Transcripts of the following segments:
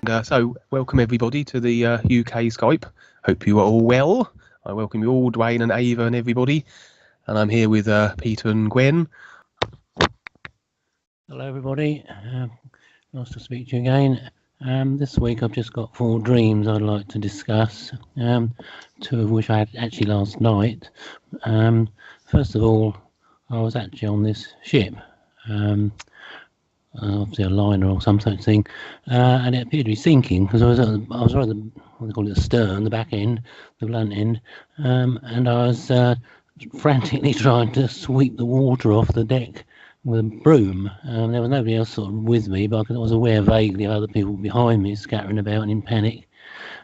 So, welcome everybody to the UK Skype. Hope you are all well. I welcome you all, Dwayne and Ava and everybody. And I'm here with Peter and Gwen. Hello everybody, nice to speak to you again. This week I've just got 4 dreams I'd like to discuss, 2 of which I had actually last night. First of all, I was actually on this ship, obviously a liner or some such thing, and it appeared to be sinking because I was right at the, what they call it, the stern, the back end, the blunt end, and I was frantically trying to sweep the water off the deck with a broom. There was nobody else sort of with me, but I was aware vaguely of other people behind me scattering about in panic.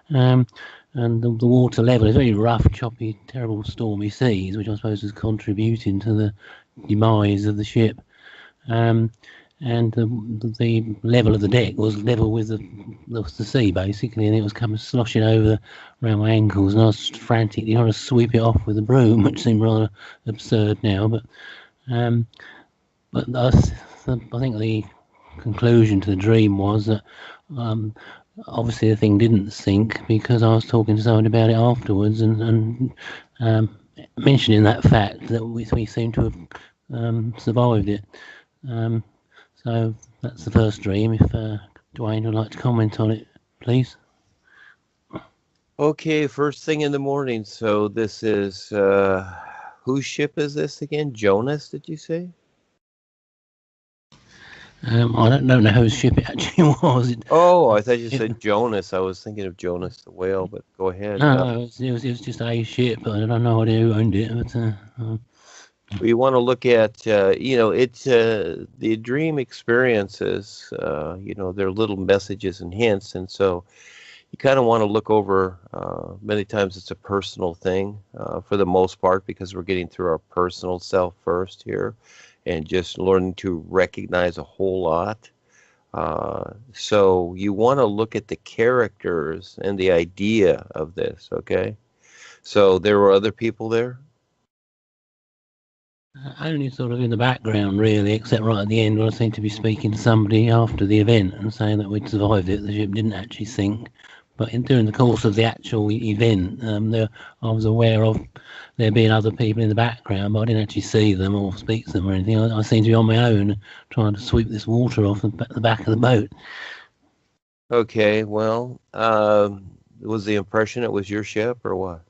And the water level is very rough, choppy, terrible stormy seas, which I suppose was contributing to the demise of the ship. And the level of the deck was level with the sea, basically, and it was coming sloshing over around my ankles, and I was frantically trying to sweep it off with a broom, which seemed rather absurd now, but I think the conclusion to the dream was that obviously the thing didn't sink because I was talking to someone about it afterwards and mentioning that fact that we seem to have survived it. So that's the first dream. If Dwayne would like to comment on it, please. Okay, first thing in the morning. So this is, whose ship is this again? Jonas, did you say? I don't know whose ship it actually was. Oh, I thought you said Jonas. I was thinking of Jonas the whale, but go ahead. No, it was just a ship, but I don't know who owned it. But we want to look at, it's the dream experiences, they're little messages and hints. And so you kind of want to look over, many times it's a personal thing for the most part, because we're getting through our personal self first here and just learning to recognize a whole lot. So you want to look at the characters and the idea of this, okay? So there were other people there? Only sort of in the background, really, except right at the end when I seemed to be speaking to somebody after the event and saying that we'd survived it. The ship didn't actually sink. But during the course of the actual event, I was aware of there being other people in the background, but I didn't actually see them or speak to them or anything. I seemed to be on my own trying to sweep this water off the back of the boat. Okay, well, was the impression it was your ship or what?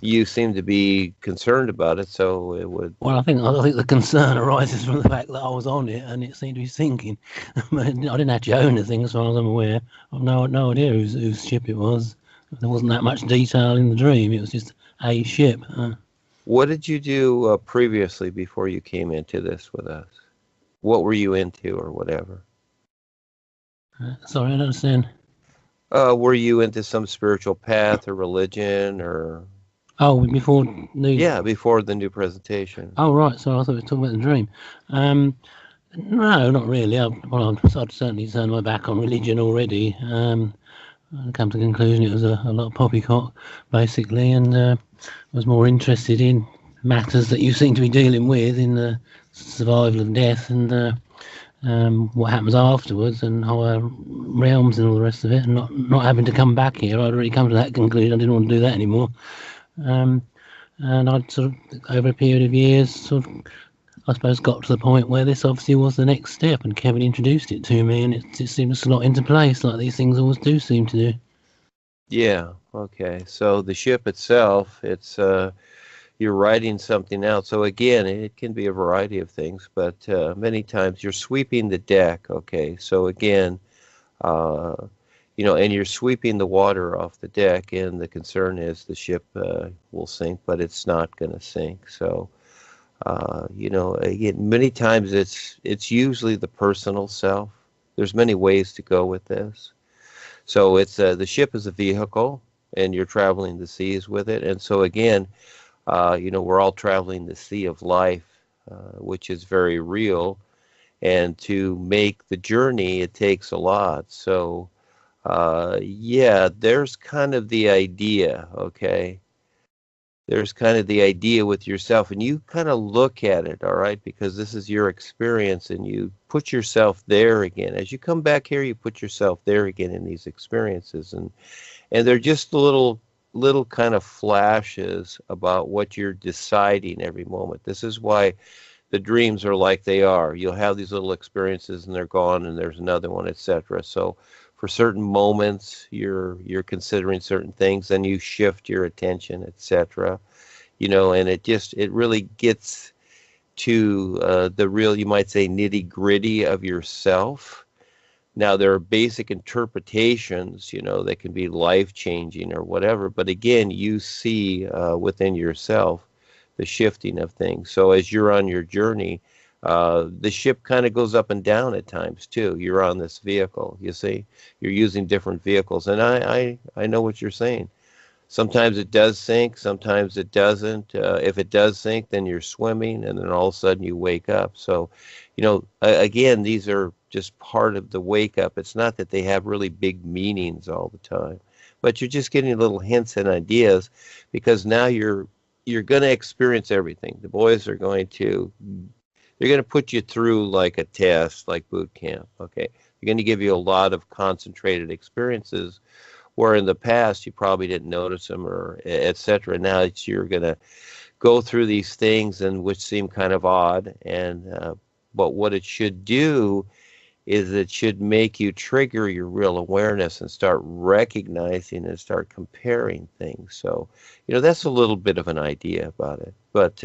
You seem to be concerned about it, so it would... Well, I think the concern arises from the fact that I was on it and it seemed to be sinking. I didn't actually own the thing, as far as I'm aware. I've no idea whose ship it was. There wasn't that much detail in the dream. It was just a ship. What did you do previously before you came into this with us? What were you into or whatever? Sorry, I don't understand. Were you into some spiritual path or religion or... Oh, before the new presentation. Oh, right. So I thought we were talking about the dream. No, not really. I'd certainly turned my back on religion already. I come to the conclusion it was a lot of poppycock, basically, and was more interested in matters that you seem to be dealing with in the survival of death and what happens afterwards and higher realms and all the rest of it, and not having to come back here. I'd already come to that conclusion. I didn't want to do that anymore. And I'd sort of, over a period of years, sort of, I suppose, got to the point where this obviously was the next step, and Kevin introduced it to me, and it seemed to slot into place like these things always do seem to do. Yeah, okay. So the ship itself, it's you're writing something out. So again, it can be a variety of things, but many times you're sweeping the deck, okay? So again, and you're sweeping the water off the deck, and the concern is the ship will sink, but it's not going to sink. So, again, many times it's usually the personal self. There's many ways to go with this. So it's the ship is a vehicle, and you're traveling the seas with it. And so again, we're all traveling the sea of life, which is very real. And to make the journey, it takes a lot. So, there's kind of the idea, okay, there's kind of the idea with yourself, and you kind of look at it, all right, because this is your experience, and you put yourself there again. As you come back here, you put yourself there again in these experiences, and they're just little kind of flashes about what you're deciding every moment. This is why the dreams are like they are. You'll have these little experiences and they're gone, and there's another one, etc. So for certain moments you're considering certain things, then you shift your attention, etc. And it really gets to the real, you might say, nitty gritty of yourself. Now, there are basic interpretations, that can be life-changing or whatever, but again, you see within yourself the shifting of things. So as you're on your journey, the ship kind of goes up and down at times too. You're on this vehicle, you see. You're using different vehicles, and I know what you're saying. Sometimes it does sink, sometimes it doesn't. If it does sink, then you're swimming, and then all of a sudden you wake up. So, again, these are just part of the wake up. It's not that they have really big meanings all the time, but you're just getting little hints and ideas, because now you're going to experience everything. The boys are they're going to put you through like a test, like boot camp. Okay, they're going to give you a lot of concentrated experiences, where in the past you probably didn't notice them, or etc. Now you're going to go through these things, and which seem kind of odd, but what it should do is it should make you trigger your real awareness and start recognizing and start comparing things. So, that's a little bit of an idea about it. But,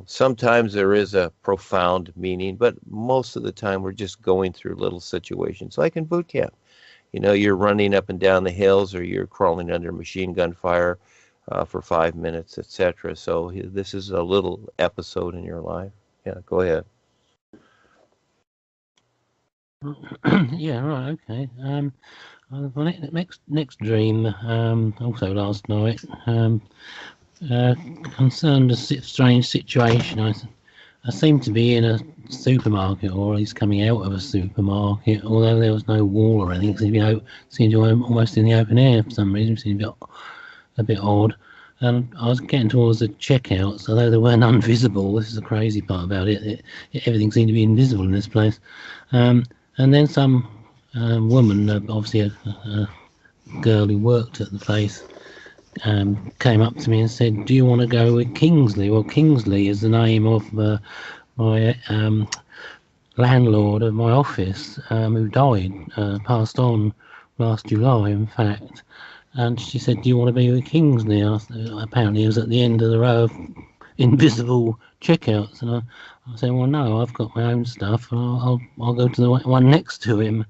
sometimes there is a profound meaning, but most of the time we're just going through little situations, like in boot camp. You're running up and down the hills, or you're crawling under machine gun fire for 5 minutes, etc. So this is a little episode in your life. Yeah, go ahead. Yeah, right, okay. My next dream, also last night, concerned a strange situation. I seemed to be in a supermarket, or at least coming out of a supermarket, although there was no wall or anything. It seemed to be almost in the open air for some reason. It seemed a bit odd. And I was getting towards the checkouts, although they weren't invisible. This is the crazy part about it. Everything seemed to be invisible in this place. And then some woman, obviously a girl who worked at the place, came up to me and said, "Do you want to go with Kingsley?" Well, Kingsley is the name of my landlord of my office, who died, passed on last July, in fact. And she said, "Do you want to be with Kingsley?" Apparently it was at the end of the row of invisible checkouts, and I said, "Well, no, I've got my own stuff, and I'll go to the one next to him."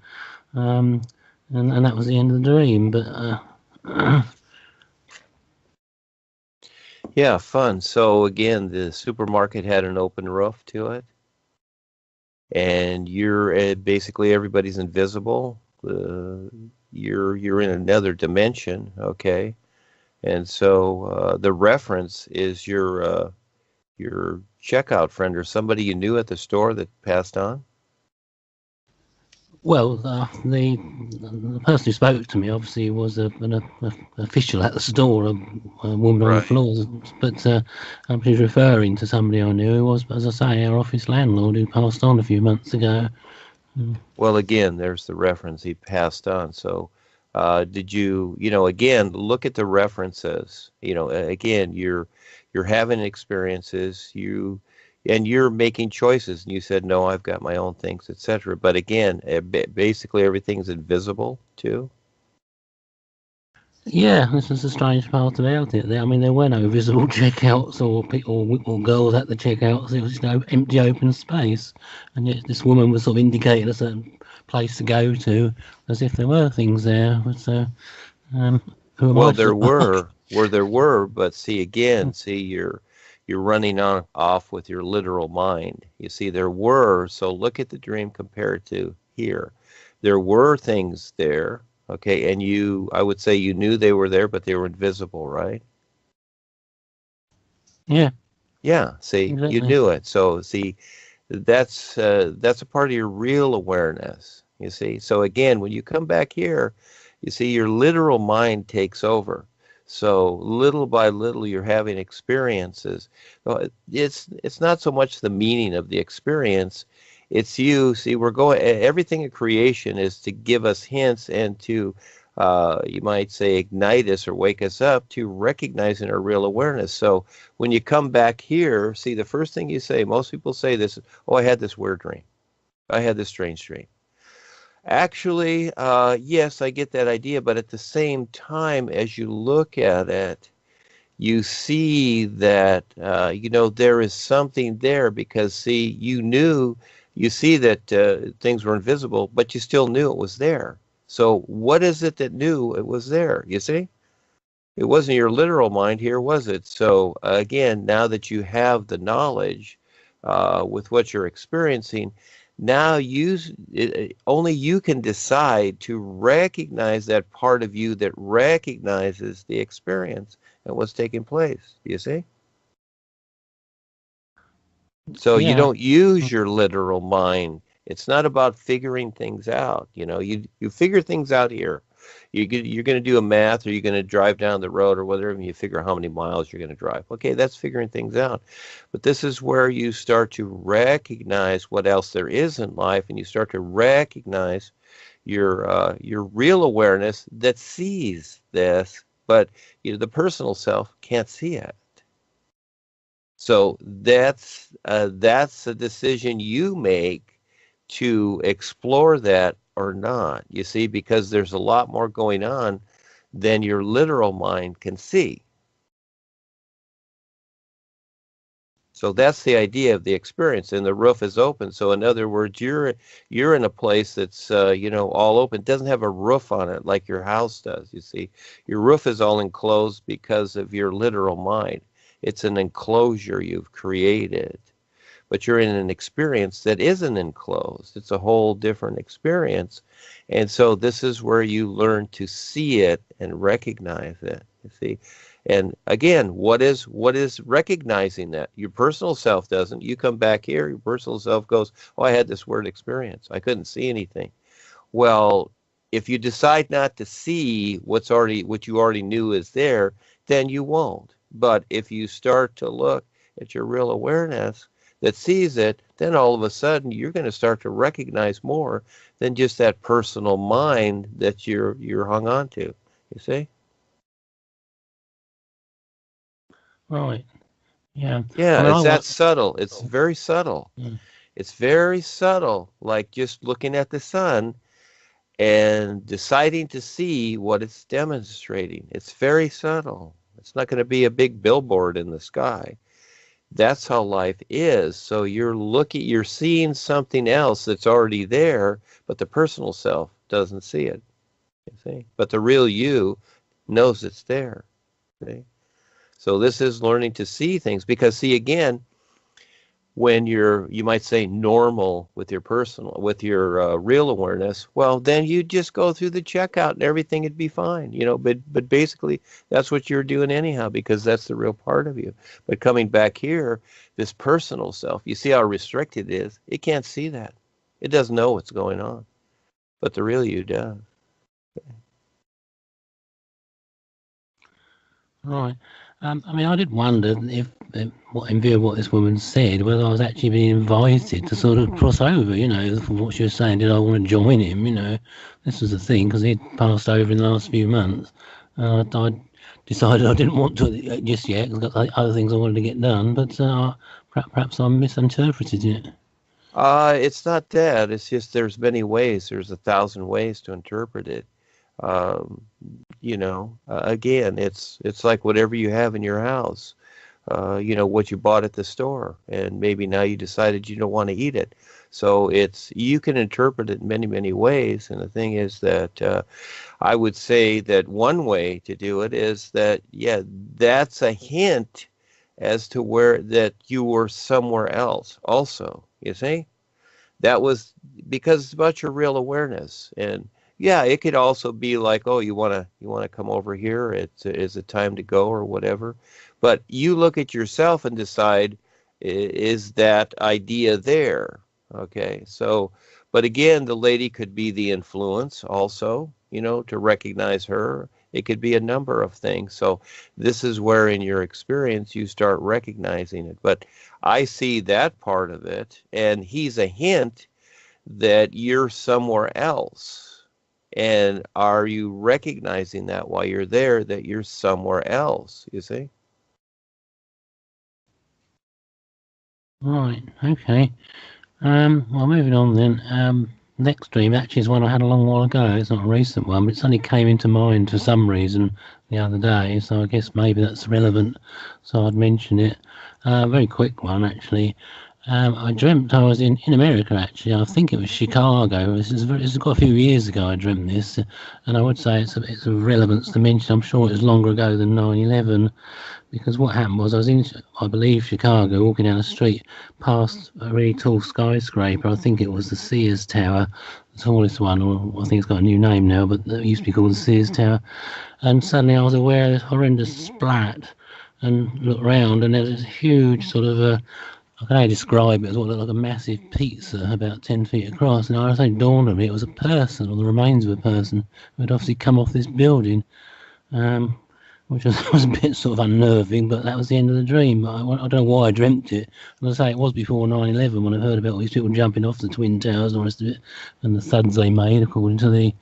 And that was the end of the dream. But yeah, fun. So again, the supermarket had an open roof to it, and you're basically, everybody's invisible. You're in another dimension, okay? And so the reference is your checkout friend, or somebody you knew at the store that passed on. well, the person who spoke to me obviously was an official at the store, a woman on the floor. But she's referring to somebody I knew who was, as I say, our office landlord, who passed on a few months ago. Well, again, there's the reference. He passed on. So did you, again, look at the references. Again, you're having experiences, and you're making choices. And you said, no, I've got my own things, etc. But again, basically everything's invisible too. Yeah, this is the strange part about it. I mean, there were no visible checkouts or girls at the checkouts. It was just empty open space, and yet this woman was sort of indicating a certain place to go to, as if there were things there. So, well, there were, but see, you're running off with your literal mind. You see, there were. So look at the dream compared to here. There were things there. Okay, and I would say you knew they were there, but they were invisible, right? Yeah. Yeah, see, exactly. You knew it. So, see, that's a part of your real awareness, you see. So, again, when you come back here, you see, your literal mind takes over. So little by little, you're having experiences. It's not so much the meaning of the experience. It's you. See, everything in creation is to give us hints and to, you might say, ignite us or wake us up to recognizing our real awareness. So when you come back here, see, the first thing you say, most people say this, oh, I had this weird dream. I had this strange dream. Actually, yes, I get that idea, but at the same time, as you look at it, you see that, there is something there because, see, you see that things were invisible, but you still knew it was there. So what is it that knew it was there, you see? It wasn't your literal mind here, was it? So again, now that you have the knowledge with what you're experiencing, now only you can decide to recognize that part of you that recognizes the experience and what's taking place. Do you see? So you Yeah. don't use your literal mind. It's not about figuring things out. You figure things out here. You're going to do a math, or you're going to drive down the road or whatever, and you figure how many miles you're going to drive. Okay, that's figuring things out. But this is where you start to recognize what else there is in life, and you start to recognize your real awareness that sees this, but the personal self can't see it. So that's a decision you make to explore that or not, you see, because there's a lot more going on than your literal mind can see. So that's the idea of the experience, and the roof is open. So in other words, you're in a place that's all open. It doesn't have a roof on it like your house does, you see. Your roof is all enclosed because of your literal mind. It's an enclosure you've created. But you're in an experience that isn't enclosed. It's a whole different experience. And so this is where you learn to see it and recognize it, you see. And again, what is recognizing that? Your personal self doesn't. You come back here, your personal self goes, oh, I had this weird experience. I couldn't see anything. Well, if you decide not to see what you already knew is there, then you won't. But if you start to look at your real awareness that sees it, then all of a sudden you're going to start to recognize more than just that personal mind that you're hung on to, you see? Right. Yeah. Yeah, I mean, it's that subtle. It's very subtle. Mm. It's very subtle, like just looking at the sun and deciding to see what it's demonstrating. It's very subtle. It's not going to be a big billboard in the sky. That's how life is. So you're seeing something else that's already there, but the personal self doesn't see it. You see? But the real you knows it's there. See? So this is learning to see things, because see, again, when you might say normal with your real awareness, well, then you just go through the checkout and everything would be fine, but basically that's what you're doing anyhow, because that's the real part of you. But coming back here, this personal self, you see how restricted it is. It can't see that. It doesn't know what's going on, but the real you does. Right. I mean, I did wonder if, in view of what this woman said, whether I was actually being invited to sort of cross over, from what she was saying. Did I want to join him, This was the thing, because he'd passed over in the last few months. I decided I didn't want to just yet, because I've got other things I wanted to get done, but perhaps I misinterpreted it. It's not that. It's just there's many ways. There's 1,000 ways to interpret it. Again, it's like whatever you have in your house, what you bought at the store, and maybe now you decided you don't want to eat it. So you can interpret it in many, many ways. And the thing is that I would say that one way to do it is that, yeah, that's a hint as to where that you were somewhere else also, you see? That was because it's about your real awareness. And yeah, it could also be like, oh, you want to come over here? Is it time to go or whatever? But you look at yourself and decide, is that idea there? Okay, so, but again, the lady could be the influence also, to recognize her It could be a number of things. So this is where in your experience you start recognizing it. But I see that part of it, and he's a hint that you're somewhere else. And are you recognizing that while you're there, that you're somewhere else, you see? Right, okay. Well, moving on then. Next dream actually is one I had a long while ago. It's not a recent one, but it suddenly came into mind for some reason the other day, so I guess maybe that's relevant, so I'd mention it. Very quick one, actually. I dreamt I was in America, actually. I think it was Chicago. This is quite a few years ago I dreamt this, and I would say it's of relevance to mention. I'm sure it was longer ago than 9/11. Because what happened was I was in, I believe, Chicago, walking down the street past a really tall skyscraper. I think it was the Sears Tower, the tallest one, or I think it's got a new name now, but it used to be called the Sears Tower. And suddenly I was aware of this horrendous splat and looked round, and there was this huge sort of I can only describe it as what looked like a massive pizza about 10 feet across. And I suddenly dawned on me it was a person, or the remains of a person, who had obviously come off this building. Which was a bit sort of unnerving, but that was the end of the dream. I don't know why I dreamt it. And I say it was before 9/11 when I heard about all these people jumping off the Twin Towers and all the rest of it, and the thuds they made, according to the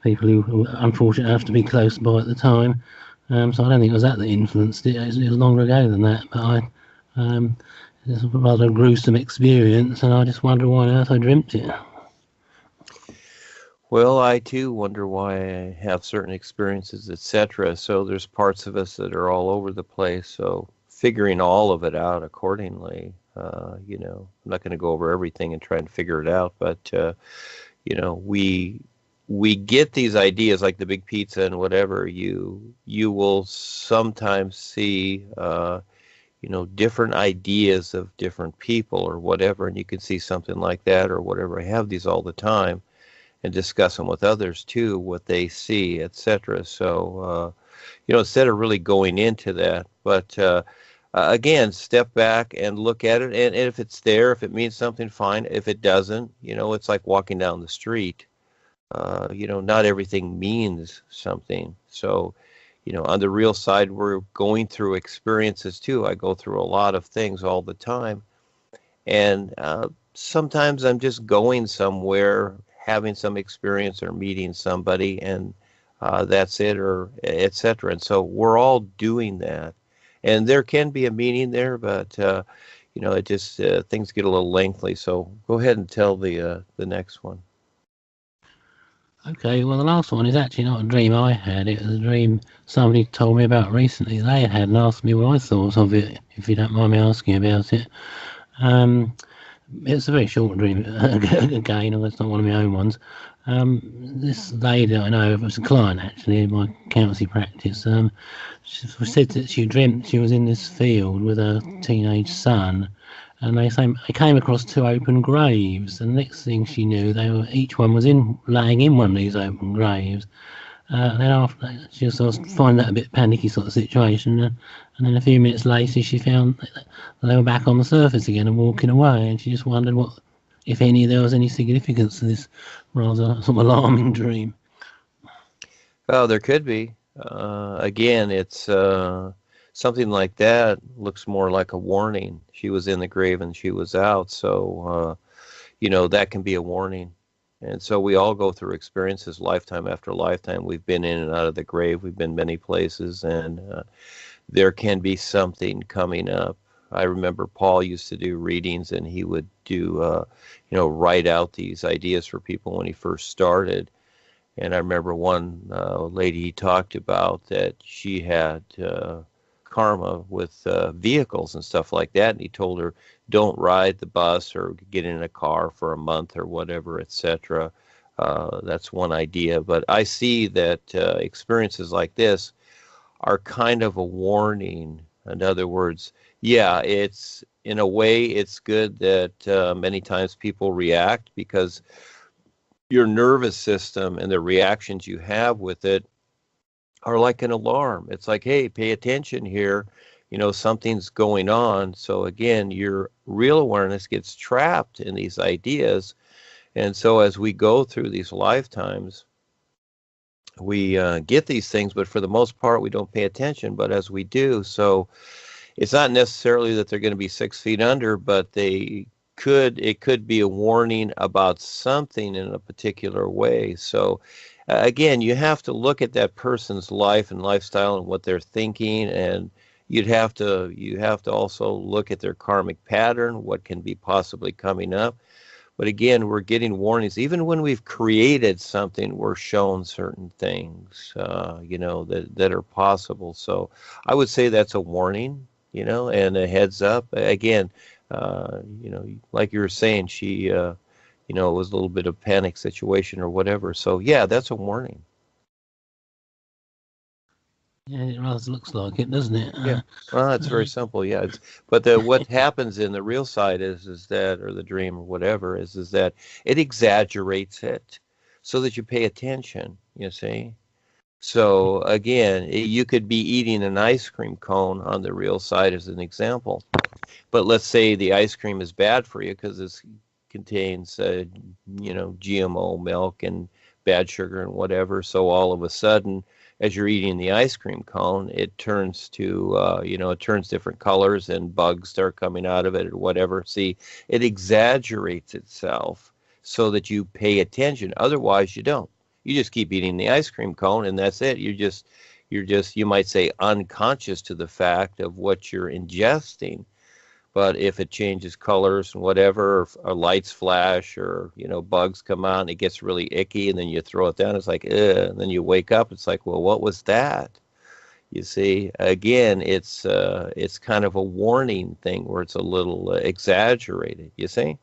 people who were unfortunate enough to be close by at the time. So I don't think it was that influenced it. It was longer ago than that, but it's a rather gruesome experience, and I just wonder why on earth I dreamt it. Well, I too wonder why I have certain experiences, etc. So there's parts of us that are all over the place. So figuring all of it out accordingly, I'm not going to go over everything and try and figure it out, but we get these ideas like the big pizza and whatever. You will sometimes see, different ideas of different people or whatever, and you can see something like that or whatever. I have these all the time, and discuss them with others too, what they see, etc. So, instead of really going into that, but again, step back and look at it. And if it's there, if it means something, fine. If it doesn't, it's like walking down the street. Not everything means something. So, on the real side, we're going through experiences too. I go through a lot of things all the time. And sometimes I'm just going somewhere, having some experience or meeting somebody, and that's it, or etc. And so we're all doing that, and there can be a meaning there, but it just things get a little lengthy. So go ahead and tell the next one. Okay, well, the last one is actually not a dream I had. It was a dream somebody told me about recently. They had and asked me what I thought of it, if you don't mind me asking about it. It's a very short dream, again, although it's not one of my own ones. This lady I know, it was a client actually in my accountancy practice, she said that she dreamt she was in this field with her teenage son, and they came across two open graves, and the next thing she knew, each one was laying in one of these open graves. Then after that, she was sort of find that a bit panicky sort of situation, and then a few minutes later she found that they were back on the surface again and walking away, and she just wondered what, if any, there was any significance to this rather sort of alarming dream. Oh, there could be. Again, it's something like that looks more like a warning. She was in the grave and she was out, so that can be a warning. And so we all go through experiences lifetime after lifetime. We've been in and out of the grave. We've been many places, and there can be something coming up. I remember Paul used to do readings, and he would do, write out these ideas for people when he first started. And I remember one lady he talked about that she had karma with vehicles and stuff like that, and he told her, don't ride the bus or get in a car for a month or whatever, etc. That's one idea. But I see that experiences like this are kind of a warning. In other words, yeah, it's in a way it's good that many times people react, because your nervous system and the reactions you have with it are like an alarm. It's like, hey, pay attention here. Something's going on. So again, your real awareness gets trapped in these ideas. And so as we go through these lifetimes, we get these things, but for the most part, we don't pay attention. But as we do, so it's not necessarily that they're going to be 6 feet under, but it could be a warning about something in a particular way. So again, you have to look at that person's life and lifestyle and what they're thinking, and you have to also look at their karmic pattern, what can be possibly coming up. But again, we're getting warnings. Even when we've created something, we're shown certain things, that are possible. So I would say that's a warning, and a heads up. Again, like you were saying, she, it was a little bit of panic situation or whatever. So yeah, that's a warning. Yeah, it rather looks like it, doesn't it? Yeah. Well, it's very simple. Yeah. But what happens in the real side is that, or the dream or whatever, is that it exaggerates it so that you pay attention, you see. So again, you could be eating an ice cream cone on the real side as an example. But let's say the ice cream is bad for you because it contains, GMO milk and bad sugar and whatever. So all of a sudden, as you're eating the ice cream cone, it turns to, it turns different colors and bugs start coming out of it or whatever. See, it exaggerates itself so that you pay attention. Otherwise, you don't. You just keep eating the ice cream cone and that's it. You're just, you might say, unconscious to the fact of what you're ingesting. But if it changes colors and whatever, or lights flash, or bugs come out and it gets really icky, and then you throw it down, it's like, ugh, and then you wake up, it's like, well, what was that? You see, again, it's kind of a warning thing where it's a little exaggerated. You see,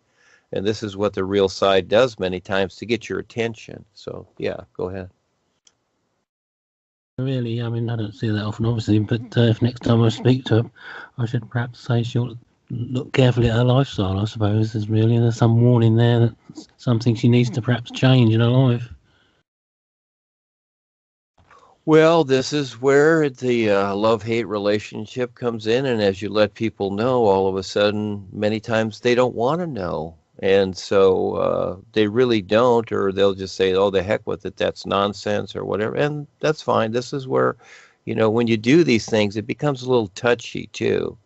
and this is what the real side does many times to get your attention. So yeah, go ahead. Really, I mean, I don't see that often, obviously, but if next time I speak to her, I should perhaps say she'll look carefully at her lifestyle, I suppose. There's some warning there that something she needs to perhaps change in her life. Well, this is where the love-hate relationship comes in, and as you let people know, all of a sudden, many times they don't want to know. And so they really don't, or they'll just say, oh, the heck with it, that's nonsense or whatever. And that's fine. This is where, when you do these things, it becomes a little touchy too,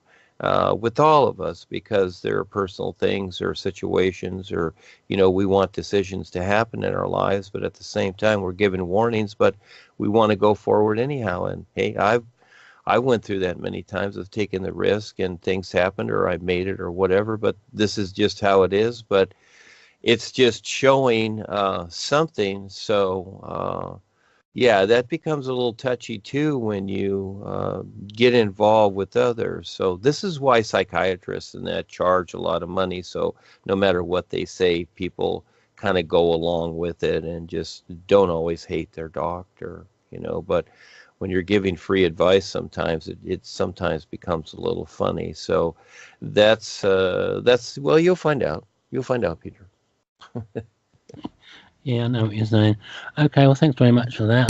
with all of us, because there are personal things or situations, or, we want decisions to happen in our lives, but at the same time, we're given warnings, but we want to go forward anyhow. And hey, I went through that many times of taking the risk and things happened, or I made it or whatever, but this is just how it is. But it's just showing something. So yeah, that becomes a little touchy too when you get involved with others. So this is why psychiatrists and that charge a lot of money. So no matter what they say, people kind of go along with it and just don't always hate their doctor, but when you're giving free advice, sometimes it sometimes becomes a little funny. So that's well, you'll find out. You'll find out, Peter. Yeah, I know what you're saying. Okay, well, thanks very much for that.